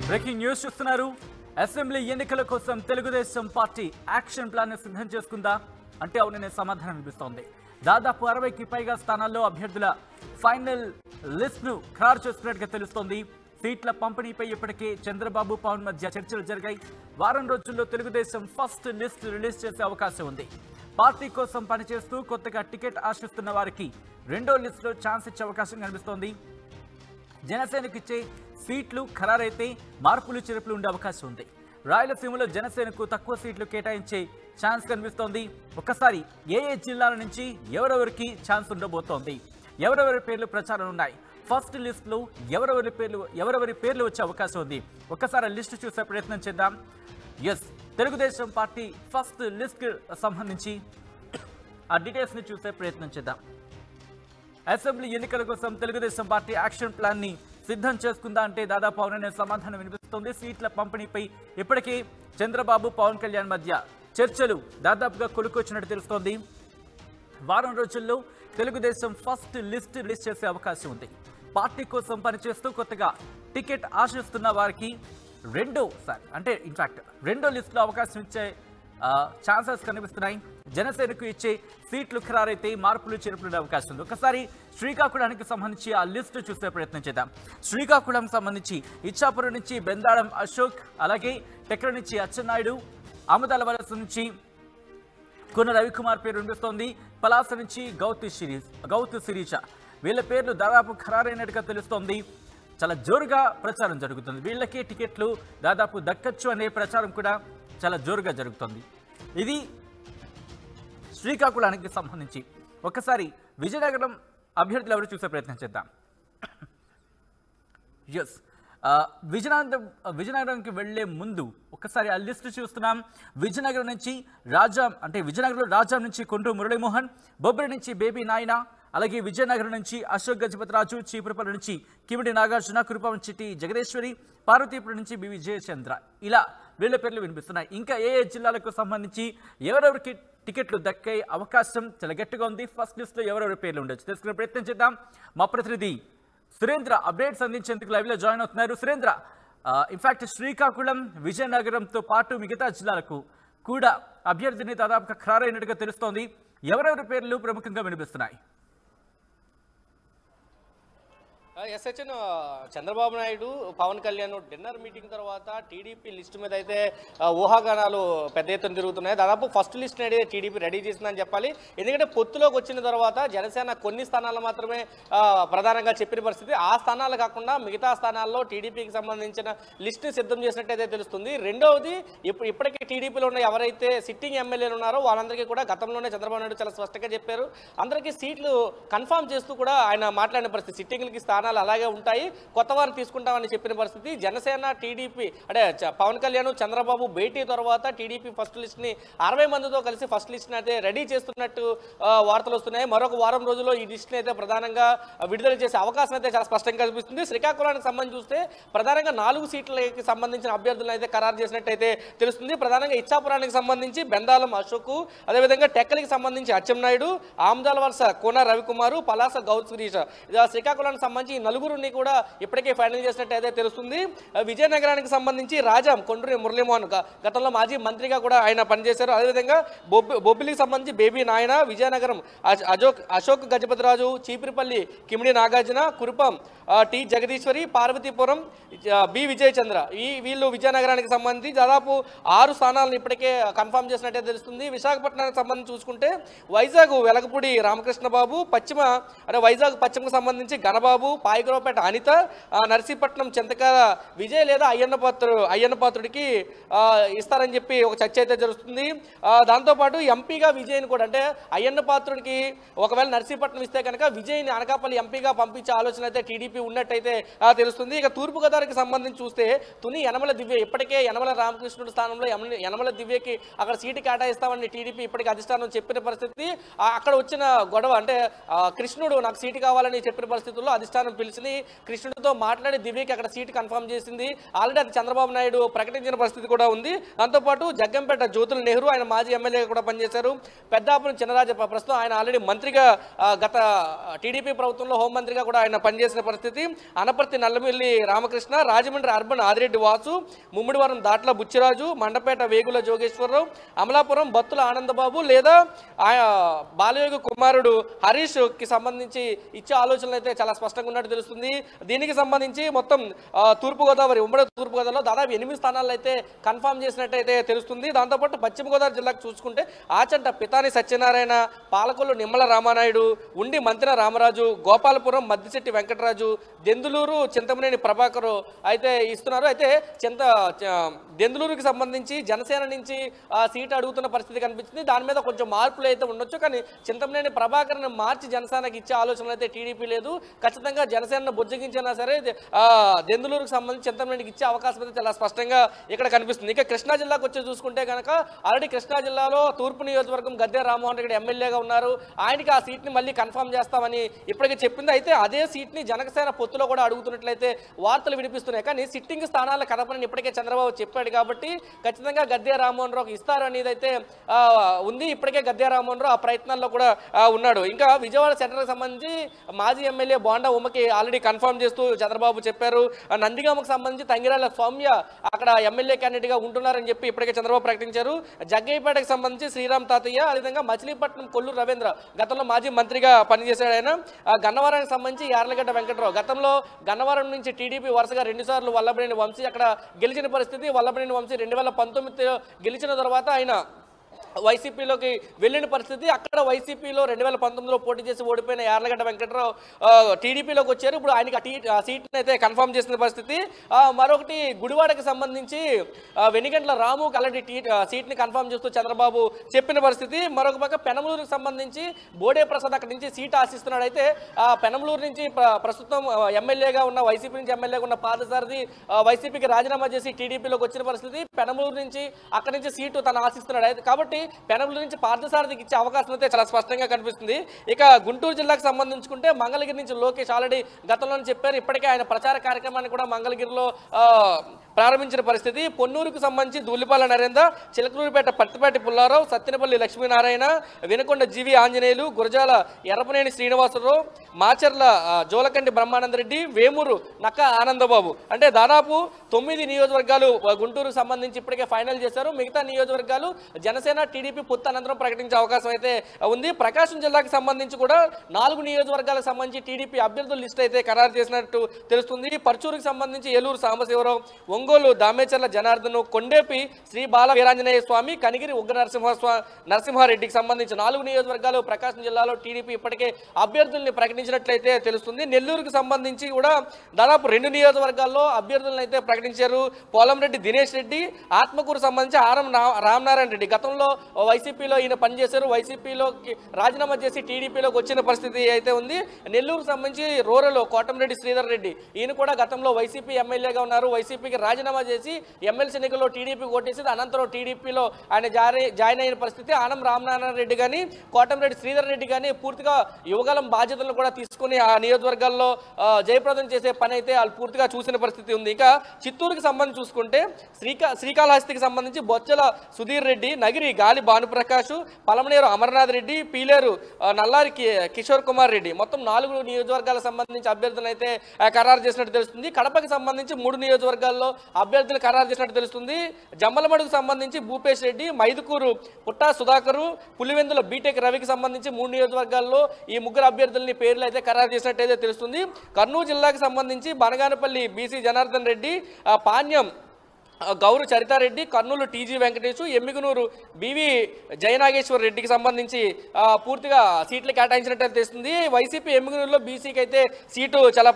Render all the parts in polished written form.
Breaking news చూస్తున్నారు. Assembly ఎన్నికల కోసం తెలుగుదేశం పార్టీ యాక్షన్ ప్లాన్ ని సిద్ధం చేసుకుందా అంటే అవుననే సమాధానం వినిపిస్తోంది. దాదాపు 60కి పైగా స్థానాల్లో అభ్యర్థుల ఫైనల్ లిస్ట్ ను ఖరారు చేసుకున్నట్టుగా తెలుస్తోంది. సీట్ల పంపిణీపై ఇప్పటికే చంద్రబాబు పవన్ మధ్య చర్చలు జరిగాయి. వారం రోజుల్లో తెలుగుదేశం ఫస్ట్ లిస్ట్ రిలీజ్ చేసే అవకాశం ఉంది. పార్టీ కోసం పనిచేస్తూ కొత్తగా టికెట్ ఆశిస్తున్న వారికి రెండో లిస్టులో ఛాన్స్ ఇచ్చే అవకాశం కనిపిస్తోంది. జనసేనకు ఇచ్చే సీట్లు ఖరారైతే మార్పులు చేర్పులు ఉండే అవకాశం ఉంది. రాయలసీమలో జనసేనకు తక్కువ సీట్లు కేటాయించే ఛాన్స్ కనిపిస్తోంది. ఒక్కసారి ఏ జిల్లాల నుంచి ఎవరెవరికి ఛాన్స్ ఉండబోతోంది, ఎవరెవరి పేర్లు ప్రచారం ఉన్నాయి, ఫస్ట్ లిస్టులో ఎవరెవరి పేర్లు వచ్చే అవకాశం ఉంది. ఒక్కసారి లిస్టు చూసే ప్రయత్నం చేద్దాం. తెలుగుదేశం పార్టీ ఫస్ట్ లిస్ట్ సంబంధించి ఆ డీటెయిల్స్ ని చూసే ప్రయత్నం చేద్దాం. అసెంబ్లీ ఎన్నికల కోసం తెలుగుదేశం పార్టీ యాక్షన్ ప్లాన్ ని సిద్ధం చేసుకుందా అంటే దాదాపు అవుననే సమాధానం వినిపిస్తుంది. సీట్ల పంపిణీపై ఇప్పటికే చంద్రబాబు పవన్ కళ్యాణ్ మధ్య చర్చలు దాదాపుగా కొలుకొచ్చినట్టు తెలుస్తోంది. వారం రోజుల్లో తెలుగుదేశం ఫస్ట్ లిస్ట్ రిలీజ్ చేసే అవకాశం ఉంది. పార్టీ కోసం పనిచేస్తూ కొత్తగా టికెట్ ఆశిస్తున్న వారికి రెండో లిస్టులో అవకాశం ఇచ్చే ఛాన్సెస్ కనిపిస్తున్నాయి. జనసేనకు ఇచ్చే సీట్లు ఖరారైతే మార్పులు చేర్పులు అవకాశం ఉంది. ఒకసారి శ్రీకాకుళానికి సంబంధించి ఆ లిస్టు చూసే ప్రయత్నం చేద్దాం. శ్రీకాకుళం సంబంధించి ఇచ్చాపురం నుంచి బెందాడం అశోక్, అలాగే టెక్ర నుంచి అచ్చెన్నాయుడు, ఆమదాల వలస నుంచి కొన రవికుమార్ పేరు వినిపిస్తోంది. పలాస నుంచి గౌతు శిరీష వీళ్ళ పేర్లు దాదాపు ఖరారైనట్టుగా తెలుస్తోంది. చాలా జోరుగా ప్రచారం జరుగుతుంది. వీళ్ళకే టికెట్లు దాదాపు దక్కచ్చు అనే ప్రచారం కూడా చాలా జోరుగా జరుగుతుంది. ఇది శ్రీకాకుళానికి సంబంధించి. ఒకసారి విజయనగరం అభ్యర్థులు ఎవరు చూసే ప్రయత్నం చేద్దాం. విజయనగరంకి వెళ్లే ముందు ఒకసారి ఆ లిస్టు చూస్తున్నాం. విజయనగరం నుంచి విజయనగరంలో రాజాం నుంచి కొండ్రు మురళీమోహన్, బొబ్బరి నుంచి బేబీ నాయన, అలాగే విజయనగరం నుంచి అశోక్ గజపతిరాజు, చీపురపల్లి నుంచి కిమిడి నాగార్జున, కురుపాం చిట్టి జగదీశ్వరి, పార్వతీపురం నుంచి బి విజయచంద్ర, ఇలా వీళ్ళ పేర్లు వినిపిస్తున్నాయి. ఇంకా ఏ జిల్లాలకు సంబంధించి ఎవరెవరికి టికెట్లు దక్కే అవకాశం చాలా గట్టిగా ఉంది. ఫస్ట్ లిస్ట్ లో ఎవరెవరి పేర్లు ఉండొచ్చు తెలుసుకునే ప్రయత్నం చేద్దాం. మా ప్రతినిధి సురేంద్ర అప్డేట్స్ అందించేందుకు లైవ్ లో జాయిన్ అవుతున్నారు. సురేంద్ర, ఇన్ఫాక్ట్ శ్రీకాకుళం, విజయనగరంతో పాటు మిగతా జిల్లాలకు కూడా అభ్యర్థిని దాదాపుగా ఖరారైనట్టుగా తెలుస్తోంది. ఎవరెవరి పేర్లు ప్రముఖంగా వినిపిస్తున్నాయి? ఎస్హెచ్ఎన్ చంద్రబాబు నాయుడు పవన్ కళ్యాణ్ డిన్నర్ మీటింగ్ తర్వాత టీడీపీ లిస్టు మీద అయితే ఊహాగానాలు పెద్ద ఎత్తున తిరుగుతున్నాయి. దాదాపు ఫస్ట్ లిస్ట్ అనేది టీడీపీ రెడీ చేసిందని చెప్పాలి. ఎందుకంటే పొత్తులోకి వచ్చిన తర్వాత జనసేన కొన్ని స్థానాలు మాత్రమే ప్రధానంగా చెప్పిన పరిస్థితి. ఆ స్థానాలు కాకుండా మిగతా స్థానాల్లో టీడీపీకి సంబంధించిన లిస్టుని సిద్ధం చేసినట్టయితే తెలుస్తుంది. రెండవది, ఇప్పటికీ టీడీపీలో ఉన్న ఎవరైతే సిట్టింగ్ ఎమ్మెల్యేలు ఉన్నారో వాళ్ళందరికీ కూడా గతంలోనే చంద్రబాబు నాయుడు చాలా స్పష్టంగా చెప్పారు. అందరికీ సీట్లు కన్ఫర్మ్ చేస్తూ కూడా ఆయన మాట్లాడిన పరిస్థితి. సిట్టింగ్లకి స్థానాలు అలాగే ఉంటాయి, కొత్త వారిని తీసుకుంటామని చెప్పిన పరిస్థితి. జనసేన టీడీపీ అంటే పవన్ కళ్యాణ్ చంద్రబాబు భేటీ తర్వాత టీడీపీ ఫస్ట్ లిస్ట్ ని 60 మందితో కలిసి ఫస్ట్ లిస్ట్ ని అయితే రెడీ చేస్తున్నట్టు వార్తలు వస్తున్నాయి. మరొక వారం రోజుల్లో ఈ లిస్ట్ ని అయితే ప్రధానంగా విడుదల చేసే అవకాశం అయితే చాలా స్పష్టంగా కనిపిస్తుంది. శ్రీకాకుళానికి సంబంధించి చూస్తే ప్రధానంగా 4 సీట్లకి సంబంధించిన అభ్యర్థులను అయితే ఖరారు చేసినట్టయితే తెలుస్తుంది. ప్రధానంగా ఇచ్చాపురానికి సంబంధించి బెందాలం అశోక్, అదేవిధంగా టెక్కలికి సంబంధించి అచ్చెన్నాయుడు, ఆమదాల వలస కోన రవికుమారు, పలాస గౌత్ శిరీష, శ్రీకాకుళానికి సంబంధించి నలుగురిని కూడా ఇప్పటికే ఫైనల్ చేసినట్టయితే తెలుస్తుంది. విజయనగరానికి సంబంధించి రాజాం కొండ్రు మురళీమోహన్ గతంలో మాజీ మంత్రిగా కూడా ఆయన పనిచేశారు. అదేవిధంగా బొబ్బిలికి సంబంధించి బేబీ నాయన, విజయనగరం అశోక్ గజపతిరాజు, చీపురిపల్లి కిమిడి నాగార్జున, కురుపం టి జగదీశ్వరి, పార్వతీపురం బి విజయచంద్ర, వీళ్ళు విజయనగరానికి సంబంధించి దాదాపు 6 స్థానాలను ఇప్పటికే కన్ఫర్మ్ చేసినట్టే తెలుస్తుంది. విశాఖపట్నానికి సంబంధించి చూసుకుంటే వైజాగ్ వెలగపూడి రామకృష్ణబాబు, వైజాగ్ పశ్చిమకు సంబంధించి గణబాబు, పాయకరావుపేట అనిత, నర్సీపట్నం చింతకాల విజయ్ లేదా అయ్యన్నపాత్రుడికి ఇస్తారని చెప్పి ఒక చర్చ అయితే జరుగుతుంది. దాంతోపాటు ఎంపీగా విజయ్ని కూడా, అంటే అయ్యన్నపాత్రుడికి ఒకవేళ నర్సీపట్నం ఇస్తే కనుక విజయ్ని అనకాపల్లి ఎంపీగా పంపించే ఆలోచన అయితే టీడీపీ ఉన్నట్టయితే తెలుస్తుంది. ఇక తూర్పుగోదావరికి సంబంధించి చూస్తే తుని యనమల దివ్య, ఇప్పటికే యనమల రామకృష్ణుడి స్థానంలో యనమల దివ్యకి అక్కడ సీటు కేటాయిస్తామని టీడీపీ ఇప్పటికే అధిష్టానం చెప్పిన పరిస్థితి. అక్కడ వచ్చిన గొడవ, అంటే కృష్ణుడు నాకు సీటు కావాలని చెప్పిన పరిస్థితుల్లో అధిష్టానం పిలిచి కృష్ణుడితో మాట్లాడి దివ్యకి అక్కడ సీట్ కన్ఫర్మ్ చేసింది. ఆల్రెడీ అది చంద్రబాబు నాయుడు ప్రకటించిన పరిస్థితి కూడా ఉంది. దాంతోపాటు జగ్గంపేట జ్యోతుల నెహ్రూ ఆయన మాజీ ఎమ్మెల్యేగా కూడా పనిచేశారు. పెద్దాపురం చినరాజప్ప ప్రస్తుతం ఆయన ఆల్రెడీ మంత్రిగా గత టీడీపీ ప్రభుత్వంలో హోంమంత్రిగా కూడా ఆయన పనిచేసిన పరిస్థితి. అనపర్తి నల్లమిల్లి రామకృష్ణ, రాజమండ్రి అర్బన్ ఆదిరెడ్డి వాసు, ముమ్మిడివరం దాట్ల బుచ్చిరాజు, మండపేట వేగుల జోగేశ్వరరావు, అమలాపురం బత్తుల ఆనందబాబు లేదా బాలయోగి కుమారుడు హరీష్కి సంబంధించి ఇచ్చే ఆలోచనలు అయితే చాలా స్పష్టంగా ఉన్నట్టు తెలుస్తుంది. దీనికి సంబంధించి మొత్తం తూర్పుగోదావరి ఉమ్మడి తూర్పుగోదావరిలో దాదాపు 8 స్థానాలు అయితే కన్ఫర్మ్ చేసినట్టయితే తెలుస్తుంది. దాంతోపాటు పశ్చిమ గోదావరి జిల్లాకు చూసుకుంటే ఆచంట పితాని సత్యనారాయణ, పాలకొల్లు నిమ్మల రామానాయుడు, ఉండి మంతిన రామరాజు, గోపాలపురం మద్దిశెట్టి వెంకటరాజు, దెందులూరు చింతమనేని ప్రభాకర్ అయితే ఇస్తున్నారు. అయితే దెందులూరుకి సంబంధించి జనసేన నుంచి సీట్ అడుగుతున్న పరిస్థితి కనిపించింది. దాని మీద కొంచెం మార్పులు అయితే ఉండొచ్చు. కానీ చింతమనేని ప్రభాకర్ని మార్చి జనసేనకి ఇచ్చే ఆలోచన అయితే టీడీపీ లేదు. ఖచ్చితంగా జనసేనను బుజ్జగించినా సరే దెందులూరుకు సంబంధించి చింతమనేనికి ఇచ్చే అవకాశం అయితే చాలా స్పష్టంగా ఇక్కడ కనిపిస్తుంది. ఇక కృష్ణా జిల్లాకు వచ్చి చూసుకుంటే కనుక ఆల్రెడీ కృష్ణా జిల్లాలో తూర్పు నియోజకవర్గం గద్దె రామ్మోహన్ రెడ్డి ఎమ్మెల్యేగా ఉన్నారు. ఆయనకి ఆ సీట్ని మళ్ళీ కన్ఫర్మ్ చేస్తామని ఇప్పటికే చెప్పింది. అయితే అదే సీట్ని జనసేన పొత్తులో కూడా అడుగుతున్నట్లయితే వార్తలు వినిపిస్తున్నాయి. కానీ సిట్టింగ్ స్థానాల కదపని ఇప్పటికే చంద్రబాబు చెప్పాడు కాబట్టి ఖచ్చితంగా గద్దె రామ్మోహన్ రావుకి ఇస్తారు అనేది అయితే ఉంది. ఇప్పటికే గద్దె రామ్మోహన్ రావు ఆ ప్రయత్నాల్లో కూడా ఉన్నాడు. ఇంకా విజయవాడ సెంటర్కి సంబంధించి మాజీ ఎమ్మెల్యే బోండా ఉమ్మకి ఆల్రెడీ కన్ఫర్మ్ చేస్తూ చంద్రబాబు చెప్పారు. నందిగామకు సంబంధించి తంగిరాల సౌమ్య అక్కడ ఎమ్మెల్యే క్యాండిడేట్గా ఉంటున్నారని చెప్పి ఇప్పటికే చంద్రబాబు ప్రకటించారు. జగ్గయ్యపేటకు సంబంధించి శ్రీరామ్ తాతయ్య, అదేవిధంగా మచిలీపట్నం కొల్లూరు రవీంద్ర గతంలో మాజీ మంత్రిగా పనిచేశాడు ఆయన. గన్నవరానికి సంబంధించి యార్లగడ్డ వెంకటరావు గతంలో గన్నవరం నుంచి టీడీపీ వరుసగా 2 సార్లు వల్లభనేని వంశీ అక్కడ గెలిచిన పరిస్థితి. వల్లభనేని వంశీ 2019 గెలిచిన తర్వాత ఆయన వైసీపీలోకి వెళ్ళిన పరిస్థితి. అక్కడ వైసీపీలో 2019లో పోటీ చేసి ఓడిపోయిన యార్లగడ్డ వెంకటరావు టీడీపీలోకి వచ్చారు. ఇప్పుడు ఆయనకి సీట్ని అయితే కన్ఫర్మ్ చేసిన పరిస్థితి. మరొకటి గుడివాడకి సంబంధించి వెనిగంట్ల రాముకి అలాంటి సీట్ని కన్ఫర్మ్ చేస్తూ చంద్రబాబు చెప్పిన పరిస్థితి. మరొక పక్క పెనమలూరుకి సంబంధించి బోడే ప్రసాద్ అక్కడి నుంచి సీట్ ఆశిస్తున్నాడు. అయితే పెనమలూరు నుంచి ప్రస్తుతం ఎమ్మెల్యేగా ఉన్న వైసీపీ నుంచి ఎమ్మెల్యేగా ఉన్న పాదసారథి వైసీపీకి రాజీనామా చేసి టీడీపీలోకి వచ్చిన పరిస్థితి. పెనమలూరు నుంచి అక్కడి నుంచి సీటు తను ఆశిస్తున్నాడు. కాబట్టి పెనమలూరు నుంచి పార్థసారథికి ఇచ్చే అవకాశం అయితే చాలా స్పష్టంగా కనిపిస్తుంది. ఇక గుంటూరు జిల్లాకు సంబంధించుకుంటే మంగళగిరి నుంచి లోకేష్ ఆల్రెడీ గతంలోనే చెప్పారు. ఇప్పటికే ఆయన ప్రచార కార్యక్రమాన్ని కూడా మంగళగిరిలో ప్రారంభించిన పరిస్థితి. పొన్నూరుకు సంబంధించి ధూళిపాల నరేంద్ర, చిలకలూరుపేట పత్తిపాటి పుల్లారావు, సత్తెనపల్లి లక్ష్మీనారాయణ, వినకొండ జీవి ఆంజనేయులు, గురజాల ఎర్రపనేని శ్రీనివాసరావు, మాచర్ల జోలకండి బ్రహ్మానందరెడ్డి, వేమూరు నక్క ఆనందబాబు. అంటే దాదాపు 9 నియోజకవర్గాలు గుంటూరుకు సంబంధించి ఇప్పటికే ఫైనల్ చేశారు. మిగతా నియోజకవర్గాలు జనసేన టీడీపీ పొత్తు అనంతరం ప్రకటించే అవకాశం అయితే ఉంది. ప్రకాశం జిల్లాకు సంబంధించి కూడా 4 నియోజకవర్గాలకు సంబంధించి టీడీపీ అభ్యర్థుల లిస్ట్ అయితే ఖరారు చేసినట్టు తెలుస్తుంది. పర్చూరుకు సంబంధించి ఏలూరు సాంబశివరావు, ఒంగోలు దామేచర్ల జనార్దన్, కొండేపి శ్రీ బాల వీరాంజనేయ స్వామి, కనిగిరి ఉగ్ర నరసింహారెడ్డికి సంబంధించి 4 నియోజకవర్గాలు ప్రకాశం జిల్లాలో టీడీపీ ఇప్పటికే అభ్యర్థుల్ని ప్రకటించినట్లయితే తెలుస్తుంది. నెల్లూరుకు సంబంధించి కూడా దాదాపు 2 నియోజకవర్గాల్లో అభ్యర్థులను అయితే ప్రకటించారు. పోలంరెడ్డి దినేష్ రెడ్డి, ఆత్మకూరు సంబంధించి ఆరం రామనారాయణ రెడ్డి గతంలో వైసీపీలో ఈయన పనిచేశారు. వైసీపీలోకి రాజీనామా చేసి టీడీపీలోకి వచ్చిన పరిస్థితి అయితే ఉంది. నెల్లూరుకు సంబంధించి రూరల్ కోటంరెడ్డి శ్రీధర్ రెడ్డి ఈయన కూడా గతంలో వైసీపీ ఎమ్మెల్యేగా ఉన్నారు. వైసీపీకి రాజీనామా చేసి ఎమ్మెల్సీ ఎన్నికల్లో టీడీపీ ఓటేసి అనంతరం టీడీపీలో ఆయన జాయిన్ అయిన పరిస్థితి. ఆనం రామనారాయణ రెడ్డి కానీ కోటంరెడ్డి శ్రీధర్ రెడ్డి కానీ పూర్తిగా యువగలం బాధ్యతలను కూడా తీసుకుని ఆ నియోజకవర్గాల్లో జయప్రదం చేసే పని అయితే వాళ్ళు పూర్తిగా చూసిన పరిస్థితి ఉంది. ఇక చిత్తూరుకి సంబంధించి చూసుకుంటే శ్రీకాళహస్తికి సంబంధించి బొచ్చల సుధీర్ రెడ్డి, నగిరి గాలి భానుప్రకాష్, పలమనేరు అమర్నాథ్ రెడ్డి, పీలేరు నల్లారి కిషోర్ కుమార్ రెడ్డి మొత్తం 4 నియోజకవర్గాలకు సంబంధించి అభ్యర్థులను అయితే ఖరారు చేసినట్టు తెలుస్తుంది. కడపకి సంబంధించి 3 నియోజకవర్గాల్లో అభ్యర్థులు ఖరారు చేసినట్టు తెలుస్తుంది. జమ్మలమడుకు సంబంధించి భూపేష్ రెడ్డి, మైదుకూరు పుట్టా సుధాకరు, పులివెందుల బీటెక్ రవికి సంబంధించి 3 నియోజకవర్గాల్లో ఈ 3 అభ్యర్థులని పేర్లు అయితే ఖరారు చేసినట్టయితే తెలుస్తుంది. కర్నూలు జిల్లాకు సంబంధించి Banaganapalle BC Janardhan Reddy, Panyam Gowru Charitha Reddy, Kurnool TG Venkatesh, Yemmiganur BV Jayanageswar రెడ్డికి సంబంధించి పూర్తిగా సీట్లు కేటాయించినట్టు తెలుస్తుంది. వైసీపీ ఎమ్మిగనూరులో బీసీకి అయితే సీటు చాలా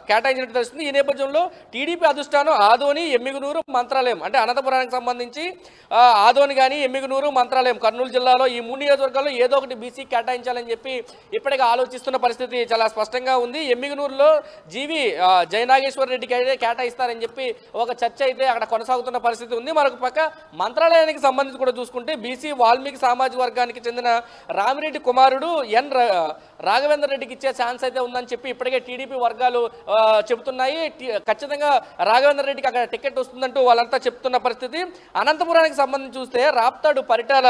కేటాయించినట్టు తెలుస్తుంది. ఈ నేపథ్యంలో టీడీపీ అధిష్టానం ఆదోని, ఎమ్మిగనూరు, మంత్రాలయం అంటే అనంతపురానికి సంబంధించి ఆదోని కానీ ఎమ్మిగనూరు, మంత్రాలయం కర్నూలు జిల్లాలో ఈ 3 నియోజకవర్గాల్లో ఏదో ఒకటి బీసీ కేటాయించాలని చెప్పి ఇప్పటికే ఆలోచిస్తున్న పరిస్థితి చాలా స్పష్టంగా ఉంది. ఎమ్మిగనూరులో జీవి జయనాగేశ్వర్ రెడ్డికి అయితే కేటాయిస్తారని చెప్పి ఒక చర్చ అయితే అక్కడ కొనసాగుతుంది. కొనసాగుతున్న పరిస్థితి ఉంది. మరొక పక్క మంత్రాలయానికి సంబంధించి కూడా చూసుకుంటే బీసీ వాల్మీకి సామాజిక వర్గానికి చెందిన రామిరెడ్డి కుమారుడు రాఘవేంద్ర రెడ్డికి ఇచ్చే ఛాన్స్ అయితే ఉందని చెప్పి ఇప్పటికే టీడీపీ వర్గాలు చెబుతున్నాయి. ఖచ్చితంగా రాఘవేంద్ర రెడ్డికి అక్కడ టికెట్ వస్తుందంటూ వాళ్ళంతా చెప్తున్న పరిస్థితి. అనంతపురానికి సంబంధించి చూస్తే రాప్తాడు పరిటాల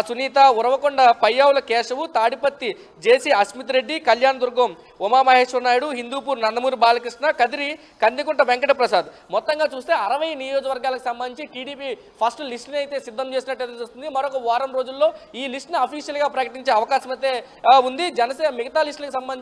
సునీత, ఉరవకొండ పయ్యావుల కేశవు, తాడిపత్తి జేసీ అస్మిత్ రెడ్డి, కళ్యాణ్ దుర్గం ఉమామహేశ్వర నాయుడు, హిందూపూర్ నందమూరి బాలకృష్ణ, కదిరి కందికుంట వెంకట ప్రసాద్, మొత్తంగా చూస్తే 60 నియోజకవర్గాలకు సంబంధించి టీడీపీ ఫస్ట్ లిస్ట్ని అయితే సిద్ధం చేసినట్టు తెలుస్తుంది. మరొక వారం రోజుల్లో ఈ లిస్ట్ని అఫీషియల్గా ప్రకటించే అవకాశం అయితే ఉంది. జనసేన మిగతా లిస్టులకు సంబంధించి